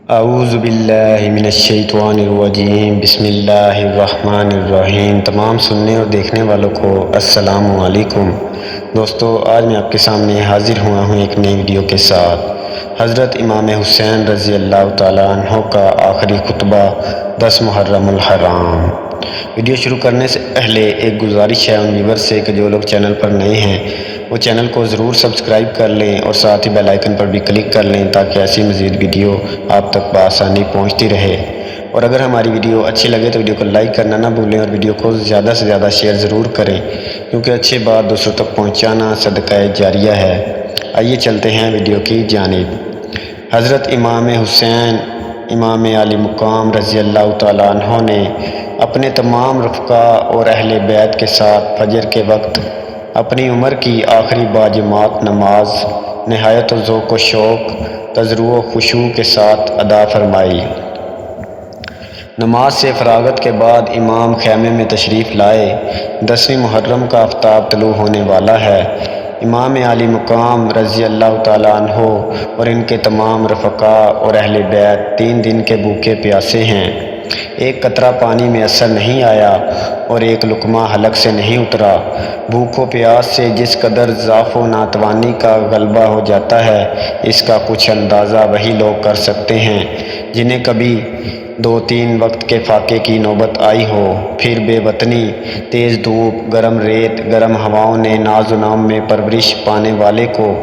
اعوذ باللہ من الشیطان الرجیم، بسم اللہ الرحمن الرحیم۔ تمام سننے اور دیکھنے والوں کو السلام علیکم۔ دوستو، آج میں آپ کے سامنے حاضر ہوا ہوں ایک نئی ویڈیو کے ساتھ۔ حضرت امام حسین رضی اللہ تعالیٰ عنہ کا آخری خطبہ 10 محرم الحرام۔ ویڈیو شروع کرنے سے پہلے ایک گزارش ہے ان ویور سے کہ جو لوگ چینل پر نئے ہیں وہ چینل کو ضرور سبسکرائب کر لیں اور ساتھ ہی بیل آئیکن پر بھی کلک کر لیں تاکہ ایسی مزید ویڈیو آپ تک بآسانی پہنچتی رہے۔ اور اگر ہماری ویڈیو اچھی لگے تو ویڈیو کو لائک کرنا نہ بھولیں اور ویڈیو کو زیادہ سے زیادہ شیئر ضرور کریں، کیونکہ اچھی بات دوسروں تک پہنچانا صدقہ جاریہ ہے۔ آئیے چلتے ہیں ویڈیو کی جانب۔ حضرت امام حسین امام علی مقام رضی اللہ تعالیٰ عنہ نے اپنے تمام رفقا اور اہل بیت کے ساتھ فجر کے وقت اپنی عمر کی آخری باجماعت نماز نہایت ذوق و شوق، تضرع و خشوع کے ساتھ ادا فرمائی۔ نماز سے فراغت کے بعد امام خیمے میں تشریف لائے۔ 10ویں محرم کا آفتاب طلوع ہونے والا ہے۔ امام علی مقام رضی اللہ تعالیٰ عنہ اور ان کے تمام رفقا اور اہل بیت 3 دن کے بھوکے پیاسے ہیں۔ ایک قطرہ پانی میں اثر نہیں آیا اور ایک لقمہ حلق سے نہیں اترا۔ بھوک و پیاس سے جس قدر ضعف و ناتوانی کا غلبہ ہو جاتا ہے، اس کا کچھ اندازہ وہی لوگ کر سکتے ہیں جنہیں کبھی 2-3 وقت کے فاقے کی نوبت آئی ہو۔ پھر بے وطنی، تیز دھوپ، گرم ریت، گرم ہواؤں نے ناز و نام میں پرورش پانے والے کو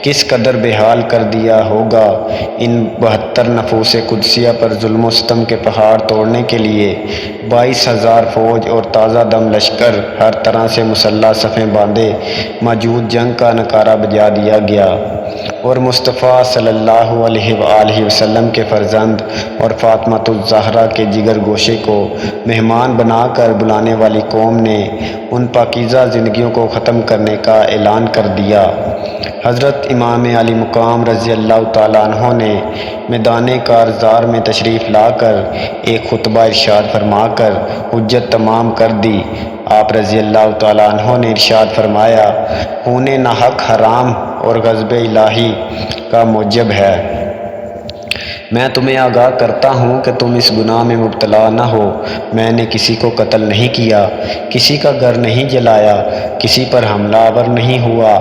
کس قدر بے حال کر دیا ہوگا۔ ان 72 نفوس قدسیہ پر ظلم و ستم کے پہاڑ توڑنے کے لیے 22,000 فوج اور تازہ دم لشکر ہر طرح سے مسلح صفیں باندھے موجود جنگ کا نعرہ بجا دیا گیا، اور مصطفیٰ صلی اللہ علیہ وآلہ وسلم کے فرزند اور فاطمۃ الزہرا کے جگر گوشے کو مہمان بنا کر بلانے والی قوم نے ان پاکیزہ زندگیوں کو ختم کرنے کا اعلان کر دیا۔ حضرت امام علی مقام رضی اللہ تعالیٰ عنہ نے میدان کارزار میں تشریف لا کر ایک خطبہ ارشاد فرما کر حجت تمام کر دی۔ آپ رضی اللہ تعالیٰ عنہ نے ارشاد فرمایا، خون ناحق حرام اور غضب الہی کا موجب ہے۔ میں تمہیں آگاہ کرتا ہوں کہ تم اس گناہ میں مبتلا نہ ہو۔ میں نے کسی کو قتل نہیں کیا، کسی کا گھر نہیں جلایا، کسی پر حملہ آور نہیں ہوا۔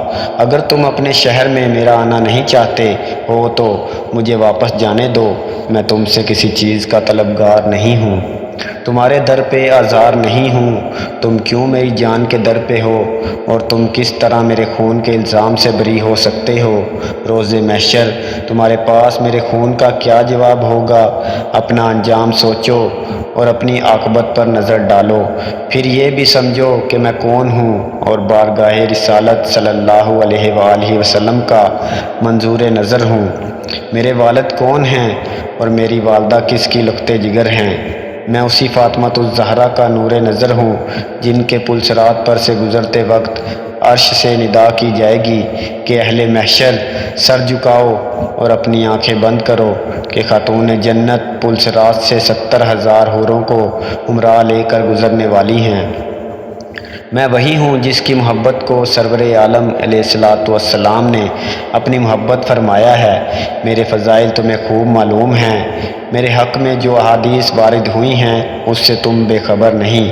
اگر تم اپنے شہر میں میرا آنا نہیں چاہتے ہو تو مجھے واپس جانے دو، میں تم سے کسی چیز کا طلبگار نہیں ہوں، تمہارے در پہ آزار نہیں ہوں۔ تم کیوں میری جان کے در پہ ہو، اور تم کس طرح میرے خون کے الزام سے بری ہو سکتے ہو؟ روز محشر تمہارے پاس میرے خون کا کیا جواب ہوگا؟ اپنا انجام سوچو اور اپنی عاقبت پر نظر ڈالو، پھر یہ بھی سمجھو کہ میں کون ہوں اور بارگاہ رسالت صلی اللہ علیہ وآلہ وسلم کا منظور نظر ہوں۔ میرے والد کون ہیں اور میری والدہ کس کی لقطے جگر ہیں؟ میں اسی فاطمۃ الزہرا کا نور نظر ہوں جن کے پل صراط پر سے گزرتے وقت عرش سے ندا کی جائے گی کہ اہل محشر سر جھکاؤ اور اپنی آنکھیں بند کرو کہ خاتون جنت پل صراط سے 70,000 حوروں کو ہمراہ لے کر گزرنے والی ہیں۔ میں وہی ہوں جس کی محبت کو سرور عالم علیہ الصلوۃ والسلام نے اپنی محبت فرمایا ہے۔ میرے فضائل تمہیں خوب معلوم ہیں۔ میرے حق میں جو احادیث وارد ہوئی ہیں اس سے تم بے خبر نہیں۔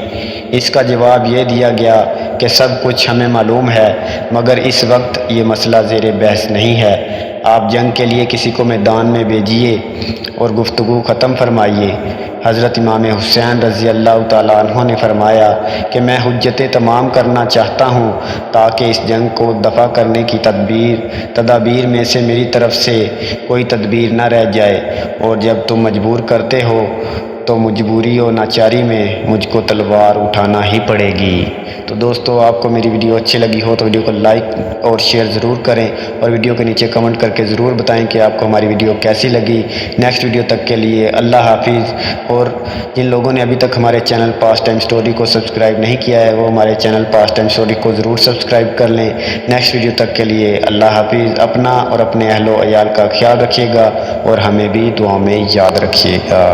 اس کا جواب یہ دیا گیا کہ سب کچھ ہمیں معلوم ہے، مگر اس وقت یہ مسئلہ زیر بحث نہیں ہے۔ آپ جنگ کے لیے کسی کو میدان میں بھیجیے اور گفتگو ختم فرمائیے۔ حضرت امام حسین رضی اللہ تعالیٰ عنہ نے فرمایا کہ میں حجتیں تمام کرنا چاہتا ہوں تاکہ اس جنگ کو دفع کرنے کی تدابیر میں سے میری طرف سے کوئی تدبیر نہ رہ جائے، اور جب تم مجبور کرتے ہو تو مجبوری و ناچاری میں مجھ کو تلوار اٹھانا ہی پڑے گی۔ تو دوستو، آپ کو میری ویڈیو اچھی لگی ہو تو ویڈیو کو لائک اور شیئر ضرور کریں، اور ویڈیو کے نیچے کمنٹ کر کے ضرور بتائیں کہ آپ کو ہماری ویڈیو کیسی لگی۔ نیکسٹ ویڈیو تک کے لیے اللہ حافظ۔ اور جن لوگوں نے ابھی تک ہمارے چینل پاس ٹائم سٹوری کو سبسکرائب نہیں کیا ہے وہ ہمارے چینل پاس ٹائم سٹوری کو ضرور سبسکرائب کر لیں۔ نیکسٹ ویڈیو تک کے لیے اللہ حافظ۔ اپنا اور اپنے اہل و عیال کا خیال رکھیے گا اور ہمیں بھی دعاؤں میں یاد رکھیے گا۔